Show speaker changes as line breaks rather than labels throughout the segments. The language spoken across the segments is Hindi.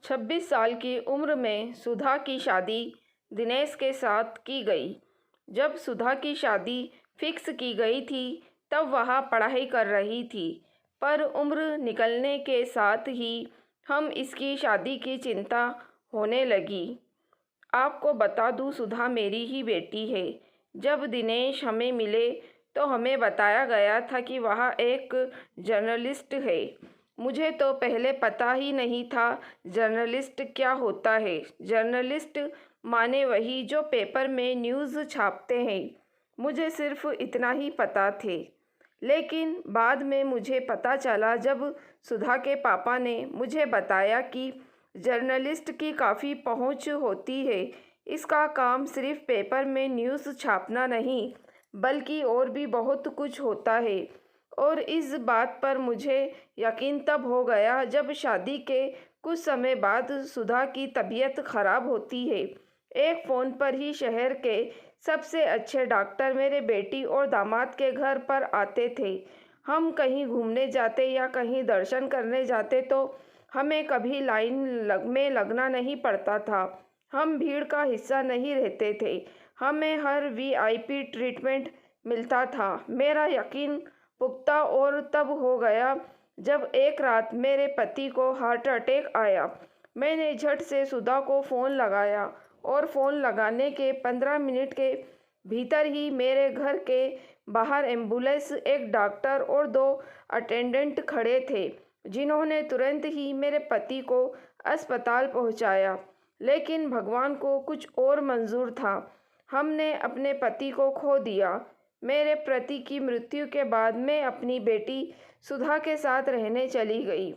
26 साल की उम्र में सुधा की शादी दिनेश के साथ की गई। जब सुधा की शादी फिक्स की गई थी तब वह पढ़ाई कर रही थी, पर उम्र निकलने के साथ ही हम इसकी शादी की चिंता होने लगी। आपको बता दूं, सुधा मेरी ही बेटी है। जब दिनेश हमें मिले तो हमें बताया गया था कि वह एक जर्नलिस्ट है। मुझे तो पहले पता ही नहीं था जर्नलिस्ट क्या होता है। जर्नलिस्ट माने वही जो पेपर में न्यूज़ छापते हैं। मुझे सिर्फ इतना ही पता थे, लेकिन बाद में मुझे पता चला जब सुधा के पापा ने मुझे बताया कि जर्नलिस्ट की काफ़ी पहुंच होती है। इसका काम सिर्फ पेपर में न्यूज़ छापना नहीं, बल्कि और भी बहुत कुछ होता है। और इस बात पर मुझे यकीन तब हो गया जब शादी के कुछ समय बाद सुधा की तबीयत खराब होती है। एक फ़ोन पर ही शहर के सबसे अच्छे डॉक्टर मेरे बेटी और दामाद के घर पर आते थे। हम कहीं घूमने जाते या कहीं दर्शन करने जाते तो हमें कभी लाइन में लगना नहीं पड़ता था। हम भीड़ का हिस्सा नहीं रहते थे। हमें हर वीआईपी ट्रीटमेंट मिलता था। मेरा यकीन पुख्ता और तब हो गया जब एक रात मेरे पति को हार्ट अटैक आया। मैंने झट से सुधा को फ़ोन लगाया और फ़ोन लगाने के 15 मिनट के भीतर ही मेरे घर के बाहर एम्बुलेंस, एक डॉक्टर और 2 अटेंडेंट खड़े थे, जिन्होंने तुरंत ही मेरे पति को अस्पताल पहुंचाया। लेकिन भगवान को कुछ और मंजूर था। हमने अपने पति को खो दिया। मेरे पति की मृत्यु के बाद मैं अपनी बेटी सुधा के साथ रहने चली गई।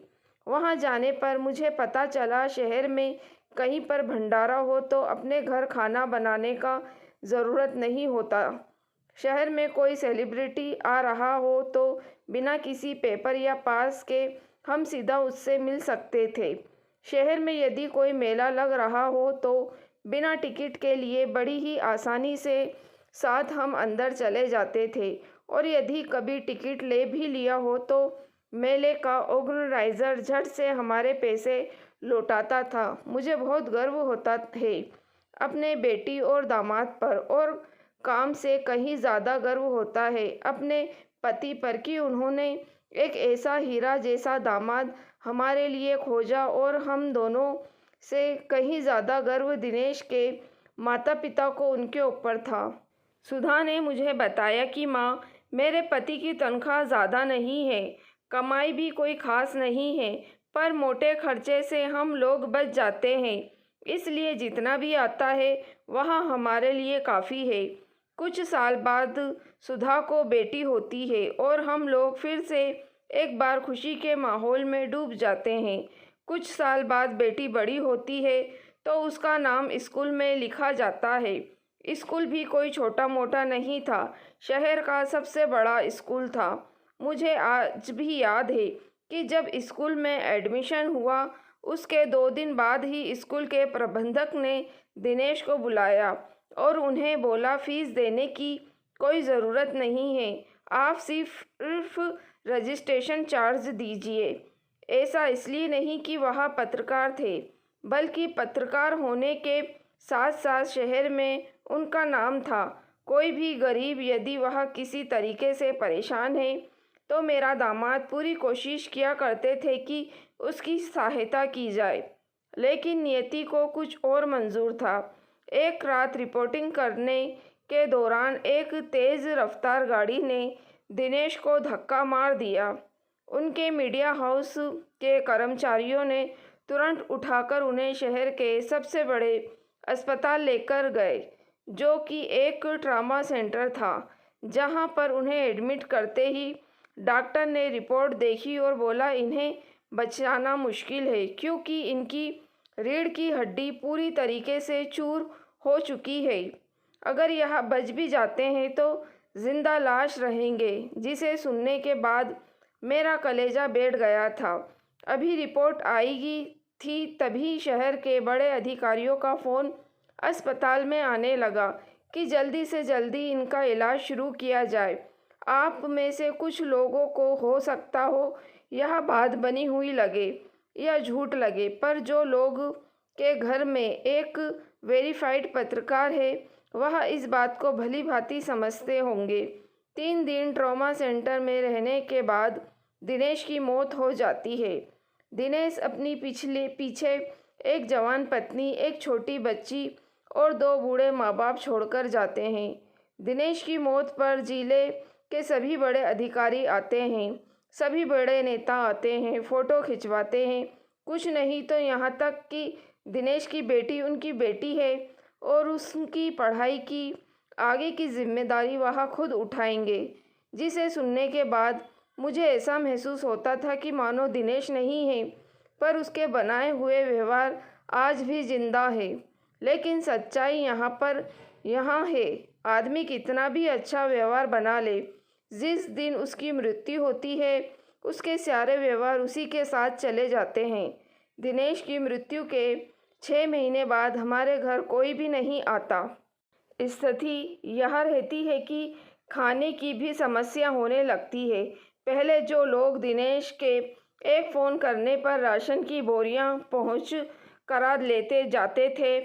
वहां जाने पर मुझे पता चला शहर में कहीं पर भंडारा हो तो अपने घर खाना बनाने का ज़रूरत नहीं होता। शहर में कोई सेलिब्रिटी आ रहा हो तो बिना किसी पेपर या पास के हम सीधा उससे मिल सकते थे। शहर में यदि कोई मेला लग रहा हो तो बिना टिकट के लिए बड़ी ही आसानी से साथ हम अंदर चले जाते थे। और यदि कभी टिकट ले भी लिया हो तो मेले का ऑर्गेनाइजर झट से हमारे पैसे लौटाता था। मुझे बहुत गर्व होता है अपने बेटी और दामाद पर, और काम से कहीं ज़्यादा गर्व होता है अपने पति पर कि उन्होंने एक ऐसा हीरा जैसा दामाद हमारे लिए खोजा। और हम दोनों से कहीं ज़्यादा गर्व दिनेश के माता पिता को उनके ऊपर था। सुधा ने मुझे बताया कि माँ, मेरे पति की तनख्वाह ज़्यादा नहीं है, कमाई भी कोई ख़ास नहीं है, पर मोटे खर्चे से हम लोग बच जाते हैं। इसलिए जितना भी आता है वह हमारे लिए काफ़ी है। कुछ साल बाद सुधा को बेटी होती है और हम लोग फिर से एक बार खुशी के माहौल में डूब जाते हैं। कुछ साल बाद बेटी बड़ी होती है तो उसका नाम स्कूल में लिखा जाता है। स्कूल भी कोई छोटा मोटा नहीं था, शहर का सबसे बड़ा स्कूल था। मुझे आज भी याद है कि जब स्कूल में एडमिशन हुआ उसके 2 दिन बाद ही स्कूल के प्रबंधक ने दिनेश को बुलाया और उन्हें बोला, फीस देने की कोई ज़रूरत नहीं है, आप सिर्फ रजिस्ट्रेशन चार्ज दीजिए। ऐसा इसलिए नहीं कि वह पत्रकार थे, बल्कि पत्रकार होने के साथ साथ शहर में उनका नाम था। कोई भी गरीब यदि वह किसी तरीके से परेशान है तो मेरा दामाद पूरी कोशिश किया करते थे कि उसकी सहायता की जाए। लेकिन नियति को कुछ और मंजूर था। एक रात रिपोर्टिंग करने के दौरान एक तेज़ रफ्तार गाड़ी ने दिनेश को धक्का मार दिया। उनके मीडिया हाउस के कर्मचारियों ने तुरंत उठाकर उन्हें शहर के सबसे बड़े अस्पताल लेकर गए, जो कि एक ट्रामा सेंटर था। जहां पर उन्हें एडमिट करते ही डॉक्टर ने रिपोर्ट देखी और बोला, इन्हें बचाना मुश्किल है क्योंकि इनकी रीढ़ की हड्डी पूरी तरीके से चूर हो चुकी है। अगर यह बच भी जाते हैं तो जिंदा लाश रहेंगे। जिसे सुनने के बाद मेरा कलेजा बैठ गया था। अभी रिपोर्ट आएगी थी तभी शहर के बड़े अधिकारियों का फ़ोन अस्पताल में आने लगा कि जल्दी से जल्दी इनका इलाज शुरू किया जाए। आप में से कुछ लोगों को हो सकता हो यह बात बनी हुई लगे। या झूठ लगे, पर जो लोग के घर में एक वेरीफाइड पत्रकार है वह इस बात को भली भांति समझते होंगे। 3 दिन ट्रॉमा सेंटर में रहने के बाद दिनेश की मौत हो जाती है। दिनेश अपनी पीछे एक जवान पत्नी, एक छोटी बच्ची और 2 बूढ़े माँ बाप छोड़कर जाते हैं। दिनेश की मौत पर जिले के सभी बड़े अधिकारी आते हैं, सभी बड़े नेता आते हैं, फ़ोटो खिंचवाते हैं। कुछ नहीं तो यहाँ तक कि दिनेश की बेटी उनकी बेटी है और उसकी पढ़ाई की आगे की जिम्मेदारी वह खुद उठाएंगे। जिसे सुनने के बाद मुझे ऐसा महसूस होता था कि मानो दिनेश नहीं है, पर उसके बनाए हुए व्यवहार आज भी जिंदा है। लेकिन सच्चाई यहाँ है, आदमी कितना भी अच्छा व्यवहार बना ले, जिस दिन उसकी मृत्यु होती है उसके सारे व्यवहार उसी के साथ चले जाते हैं। दिनेश की मृत्यु के 6 महीने बाद हमारे घर कोई भी नहीं आता। स्थिति यह रहती है कि खाने की भी समस्या होने लगती है। पहले जो लोग दिनेश के एक फ़ोन करने पर राशन की बोरियां पहुंच करा लेते जाते थे,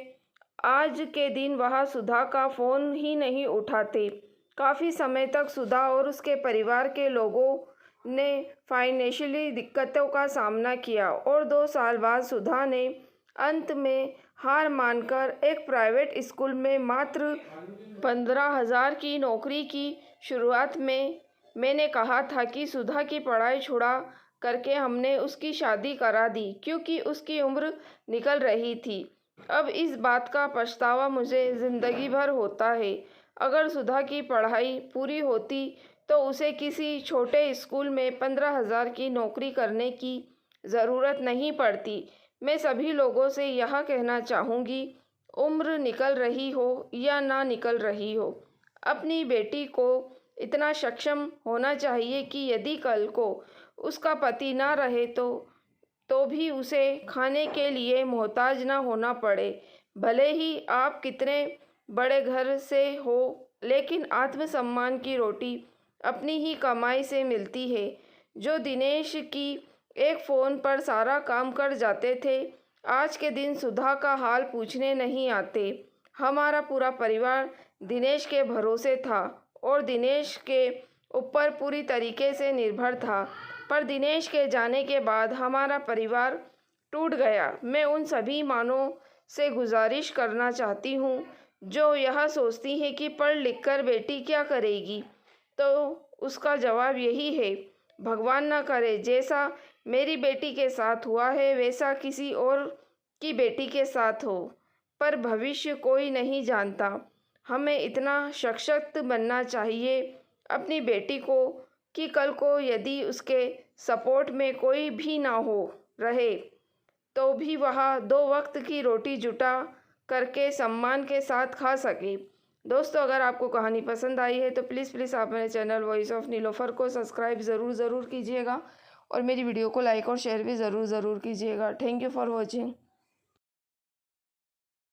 आज के दिन वह सुधा का फ़ोन ही नहीं उठाते। काफ़ी समय तक सुधा और उसके परिवार के लोगों ने फाइनेंशियली दिक्कतों का सामना किया और 2 साल बाद सुधा ने अंत में हार मानकर एक प्राइवेट स्कूल में मात्र 15,000 की नौकरी की। शुरुआत में मैंने कहा था कि सुधा की पढ़ाई छुड़ा करके हमने उसकी शादी करा दी, क्योंकि उसकी उम्र निकल रही थी। अब इस बात का पछतावा मुझे ज़िंदगी भर होता है। अगर सुधा की पढ़ाई पूरी होती तो उसे किसी छोटे स्कूल में 15,000 की नौकरी करने की ज़रूरत नहीं पड़ती। मैं सभी लोगों से यह कहना चाहूँगी, उम्र निकल रही हो या ना निकल रही हो, अपनी बेटी को इतना सक्षम होना चाहिए कि यदि कल को उसका पति ना रहे तो भी उसे खाने के लिए मोहताज ना होना पड़े। भले ही आप कितने बड़े घर से हो, लेकिन आत्मसम्मान की रोटी अपनी ही कमाई से मिलती है। जो दिनेश की एक फ़ोन पर सारा काम कर जाते थे, आज के दिन सुधा का हाल पूछने नहीं आते। हमारा पूरा परिवार दिनेश के भरोसे था और दिनेश के ऊपर पूरी तरीके से निर्भर था, पर दिनेश के जाने के बाद हमारा परिवार टूट गया। मैं उन सभी माँओं से गुजारिश करना चाहती हूँ जो यह सोचती हैं कि पढ़ लिख कर बेटी क्या करेगी, तो उसका जवाब यही है, भगवान ना करे जैसा मेरी बेटी के साथ हुआ है वैसा किसी और की बेटी के साथ हो, पर भविष्य कोई नहीं जानता। हमें इतना सशक्त बनना चाहिए अपनी बेटी को कि कल को यदि उसके सपोर्ट में कोई भी ना हो रहे तो भी वह 2 वक्त की रोटी जुटा करके सम्मान के साथ खा सके। दोस्तों, अगर आपको कहानी पसंद आई है तो प्लीज़ आप मेरे चैनल वॉइस ऑफ नीलोफर को सब्सक्राइब ज़रूर कीजिएगा और मेरी वीडियो को लाइक और शेयर भी ज़रूर कीजिएगा। Thank you for watching.